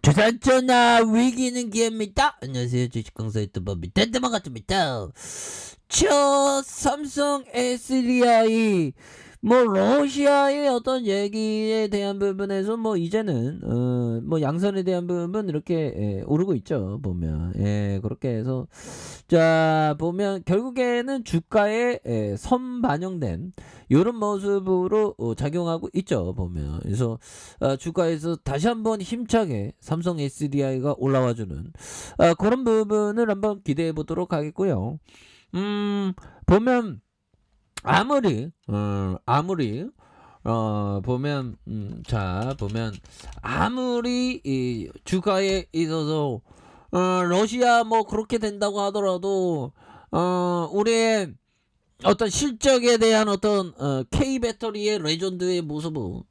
주산전화 위기는 기회입니다. 안녕하세요. 주식강사 유튜버입니다. 댄드만 같습니다. 삼성 SDI 러시아의 어떤 얘기에 대한 부분에서 이제는 양선에 대한 부분 이렇게 오르고 있죠. 보면 그렇게 해서 자 보면 결국에는 주가에 선반영된 이런 모습으로 작용하고 있죠. 보면 그래서 주가에서 다시 한번 힘차게 삼성 SDI가 올라와주는 그런 부분을 한번 기대해 보도록 하겠고요. 보면 아무리 보면 보면 아무리 이 주가에 있어서 러시아 그렇게 된다고 하더라도 우리의 어떤 실적에 대한 어떤 K 배터리의 레전드의 모습은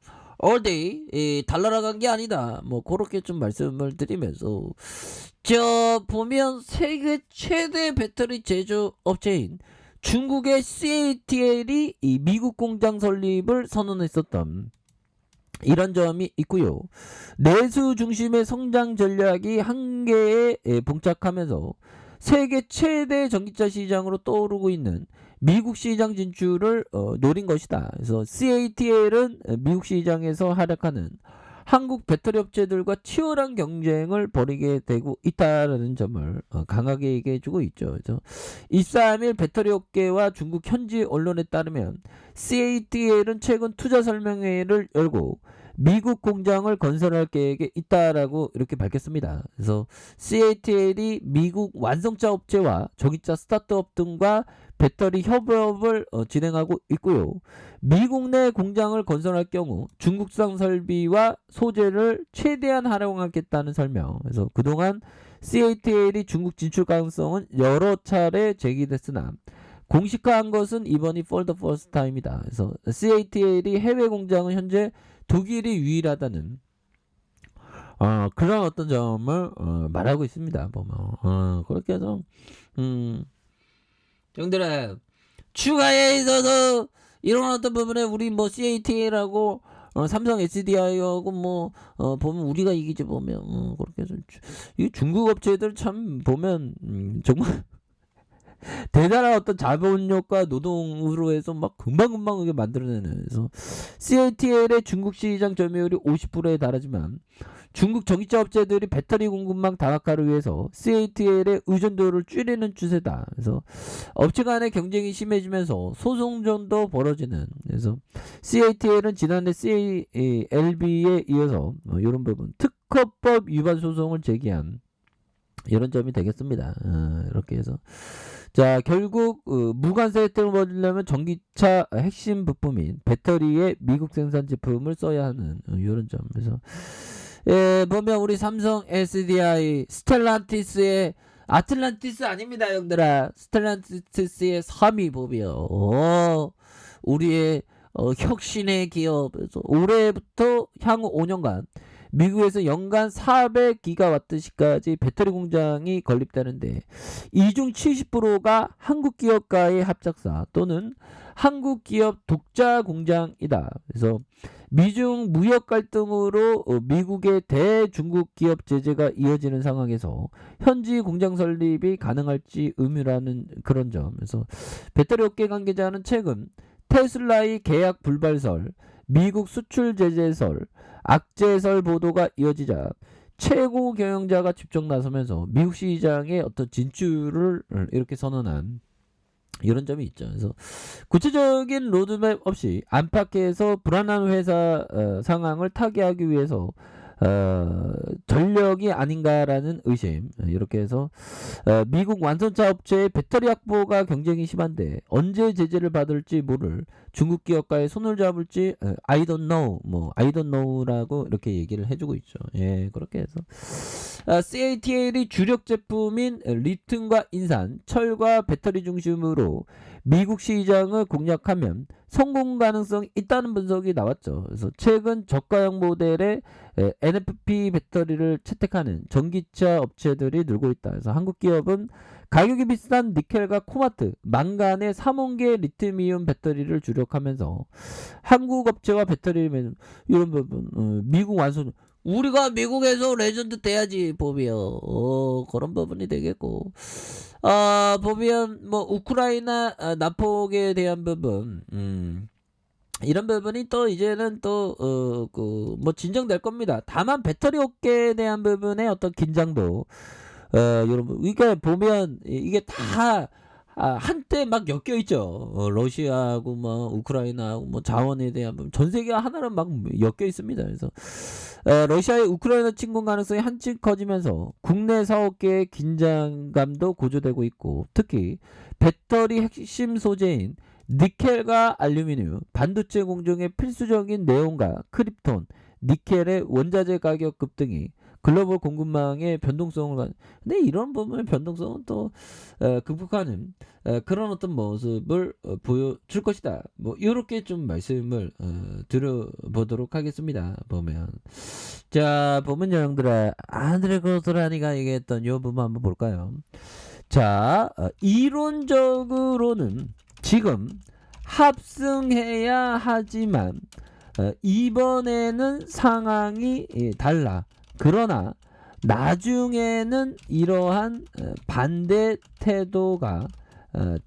all day 달라나간 게 아니다. 그렇게 좀 말씀을 드리면서 보면 세계 최대 배터리 제조 업체인 중국의 CATL이 이 미국 공장 설립을 선언했었던 이런 점이 있고요. 내수 중심의 성장 전략이 한계에 봉착하면서 세계 최대 전기차 시장으로 떠오르고 있는 미국 시장 진출을 노린 것이다. 그래서 CATL은 미국 시장에서 활약하는 한국 배터리 업체들과 치열한 경쟁을 벌이게 되고 있다는 점을 강하게 얘기해주고 있죠. 그래서 23일 배터리 업계와 중국 현지 언론에 따르면 CATL은 최근 투자 설명회를 열고 미국 공장을 건설할 계획에 있다라고 이렇게 밝혔습니다. 그래서 CATL이 미국 완성차 업체와 전기차 스타트업 등과 배터리 협업을 진행하고 있고요. 미국 내 공장을 건설할 경우 중국산 설비와 소재를 최대한 활용하겠다는 설명. 그래서 그동안 CATL이 중국 진출 가능성은 여러 차례 제기됐으나 공식화한 것은 이번이 for the first time이다. 그래서 CATL이 해외 공장은 현재 독일이 유일하다는 그런 어떤 점을 말하고 있습니다. 보면 그렇게 해서 형들아 추가에 있어서 이런 어떤 부분에 우리 CATL하고 삼성 SDI하고 보면 우리가 이기지 보면 그렇게 해서 이 중국 업체들 참 보면 정말 대단한 어떤 자본력과 노동으로 해서 금방금방 이게 만들어내는. 그래서 CATL의 중국 시장 점유율이 50%에 달하지만 중국 전기차 업체들이 배터리 공급망 다각화를 위해서 CATL의 의존도를 줄이는 추세다. 그래서 업체 간의 경쟁이 심해지면서 소송전도 벌어지는. 그래서 CATL은 지난해 CALB에 이어서 이런 부분 특허법 위반 소송을 제기한 이런 점이 되겠습니다. 이렇게 해서 자 결국 무관세 혜택을 받으려면 전기차 핵심 부품인 배터리에 미국 생산 제품을 써야 하는 이런 점에서 보면 우리 삼성 SDI 스텔란티스의 아틀란티스 아닙니다 형들아. 스텔란티스의 3위 보면 우리의 혁신의 기업에서 올해부터 향후 5년간 미국에서 연간 400기가와트시까지 배터리 공장이 건립되는데 이 중 70%가 한국 기업과의 합작사 또는 한국 기업 독자 공장이다. 그래서 미중 무역 갈등으로 미국의 대중국 기업 제재가 이어지는 상황에서 현지 공장 설립이 가능할지 의문이라는 그런 점. 그래서 배터리 업계 관계자는 최근 테슬라의 계약 불발설, 미국 수출 제재설, 악재설 보도가 이어지자 최고 경영자가 직접 나서면서 미국 시장의 어떤 진출을 이렇게 선언한 이런 점이 있죠. 그래서 구체적인 로드맵 없이 안팎에서 불안한 회사 상황을 타개하기 위해서 전력이 아닌가라는 의심. 이렇게 해서 미국 완성차 업체의 배터리 확보가 경쟁이 심한데 언제 제재를 받을지 모를 중국 기업과의 손을 잡을지 I don't know I don't know라고 이렇게 얘기를 해주고 있죠. 그렇게 해서 CATL이 주력 제품인 리튬과 인산, 철과 배터리 중심으로 미국 시장을 공략하면 성공 가능성이 있다는 분석이 나왔죠. 그래서 최근 저가형 모델의 NFP 배터리를 채택하는 전기차 업체들이 늘고 있다. 그래서 한국 기업은 가격이 비싼 니켈과 코바트, 망간의 3원계 리튬이온 배터리를 주력하면서 한국 업체와 배터리 이런 부분 미국 완성 우리가 미국에서 레전드 돼야지 보면 그런 부분이 되겠고 보면 뭐 우크라이나 난폭에 대한 부분 이런 부분이 또 이제는 또 그 뭐 진정될 겁니다. 다만 배터리 업계에 대한 부분의 어떤 긴장도 여러분 이게 보면 이게 다 한때 막 엮여 있죠. 러시아하고 뭐 우크라이나하고 뭐 자원에 대한 부분 전 세계가 하나로 막 엮여 있습니다. 그래서 러시아의 우크라이나 침공 가능성이 한층 커지면서 국내 사업계의 긴장감도 고조되고 있고 특히 배터리 핵심 소재인 니켈과 알루미늄, 반도체 공정의 필수적인 네온과 크립톤, 니켈의 원자재 가격 급등이 글로벌 공급망의 변동성을 근데 이런 부분의 변동성은 또 극복하는 그런 어떤 모습을 보여줄 것이다. 뭐 이렇게 좀 말씀을 드려보도록 하겠습니다. 보면 자 보면 여러분들아 안드레 고스라니가 얘기했던 이 부분 한번 볼까요? 자 이론적으로는 지금 합승해야 하지만 이번에는 상황이 달라. 그러나 나중에는 이러한 반대 태도가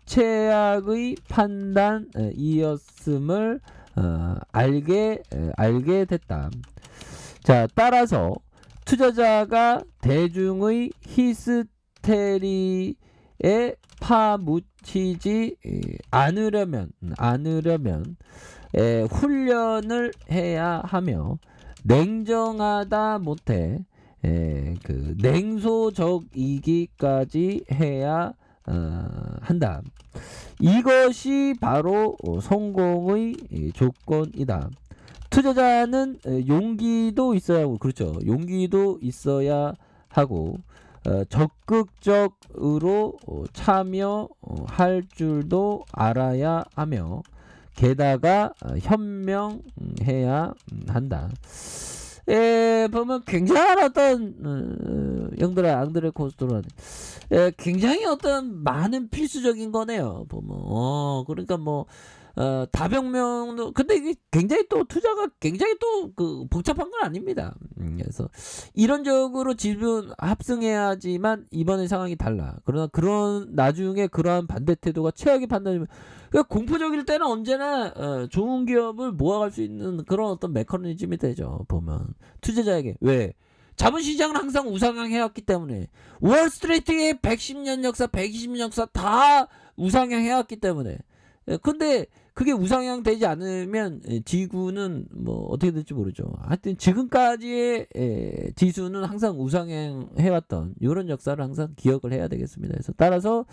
최악의 판단이었음을 알게 됐다. 자, 따라서 투자자가 대중의 히스테리에 파묻히지 않으려면 훈련을 해야 하며 냉정하다 못해 그 냉소적이기까지 해야 한다. 이것이 바로 성공의 조건이다. 투자자는 용기도 있어야 하고 그렇죠. 용기도 있어야 하고 적극적으로 참여할 줄도 알아야 하며 게다가 현명해야 한다. 보면 굉장한 어떤 영들아 앙드레 코스토라는 굉장히 어떤 많은 필수적인 거네요. 보면 그러니까 뭐 다병명도 근데 이게 굉장히 또 투자가 굉장히 또 그 복잡한 건 아닙니다. 그래서 이론적으로 지분 합승해야지만 이번의 상황이 달라. 그러나 그런 나중에 그러한 반대 태도가 최악의 판단이면 그러니까 공포적일 때는 언제나 좋은 기업을 모아갈 수 있는 그런 어떤 메커니즘이 되죠. 보면 투자자에게 왜 자본시장은 항상 우상향 해왔기 때문에 월스트리트의 110년 역사 120년 역사 다 우상향 해왔기 때문에 근데 그게 우상향 되지 않으면 지구는 뭐 어떻게 될지 모르죠. 하여튼 지금까지의 지수는 항상 우상향 해왔던 이런 역사를 항상 기억을 해야 되겠습니다. 그래서 따라서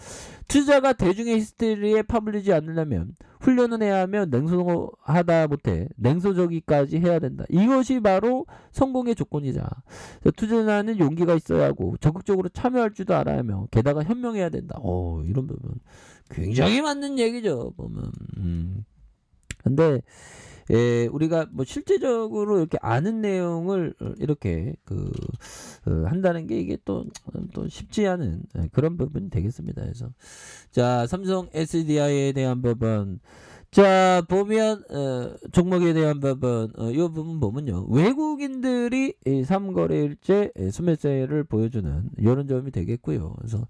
투자가 대중의 히스테리에 파물리지 않으려면 훈련은 해야 하며 냉소하다 못해 냉소적이까지 해야 된다. 이것이 바로 성공의 조건이자 투자자는 용기가 있어야 하고 적극적으로 참여할 줄도 알아야 하며 게다가 현명해야 된다. 이런 부분 굉장히 맞는 얘기죠. 보면 근데 우리가 뭐 실제적으로 이렇게 아는 내용을 이렇게 한다는 게 이게 또 쉽지 않은 그런 부분이 되겠습니다. 그래서 자 삼성 SDI에 대한 부분 자 보면 종목에 대한 부분 이 부분 보면요 외국인들이 3거래일째 순매수를 보여주는 이런 점이 되겠고요. 그래서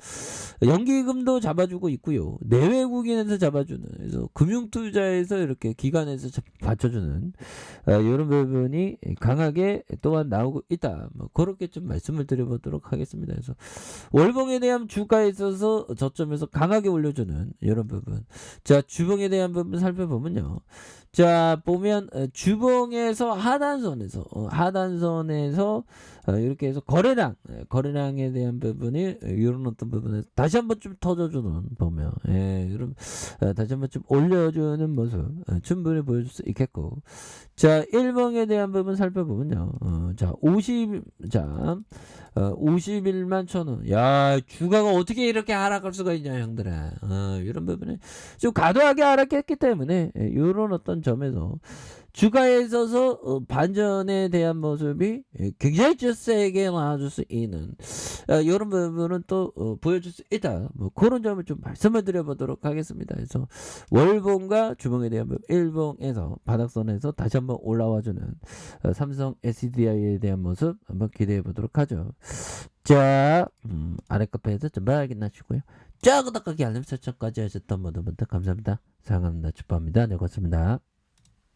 연기금도 잡아주고 있고요. 내외국인에서 잡아주는 그래서 금융투자에서 이렇게 기관에서 받쳐주는 이런 부분이 강하게 또한 나오고 있다. 뭐 그렇게 좀 말씀을 드려보도록 하겠습니다. 그래서 월봉에 대한 주가에 있어서 저점에서 강하게 올려주는 이런 부분. 자 주봉에 대한 부분 살펴보면요. 자 보면 주봉에서 하단선에서 이렇게 해서 거래량에 대한 부분이 이런 어떤 부분에 다시 한번 좀 터져주는 보면 이런 다시 한번 좀 올려주는 모습 충분히 보여줄 수 있겠고 자 1봉에 대한 부분 살펴보면요. 자 51만 1,000원 야 주가가 어떻게 이렇게 하락할 수가 있냐 형들아 이런 부분에 좀 과도하게 하락했기 때문에 이런 어떤 점에서 주가에 있어서 반전에 대한 모습이 굉장히 좀 세게 나와줄 수 있는 이런 부분은 또 보여줄 수 있다. 뭐 그런 점을 좀 말씀을 드려보도록 하겠습니다. 그래서 월봉과 주봉에 대한 부분, 일봉에서 바닥선에서 다시 한번 올라와주는 삼성 SDI에 대한 모습 한번 기대해 보도록 하죠. 자, 아래 카페에서 좀 확인하시고요. 자, 구독하기 알림 설정까지 하셨던 모든 분들 감사합니다. 사랑합니다. 축복합니다. 네, 고맙습니다.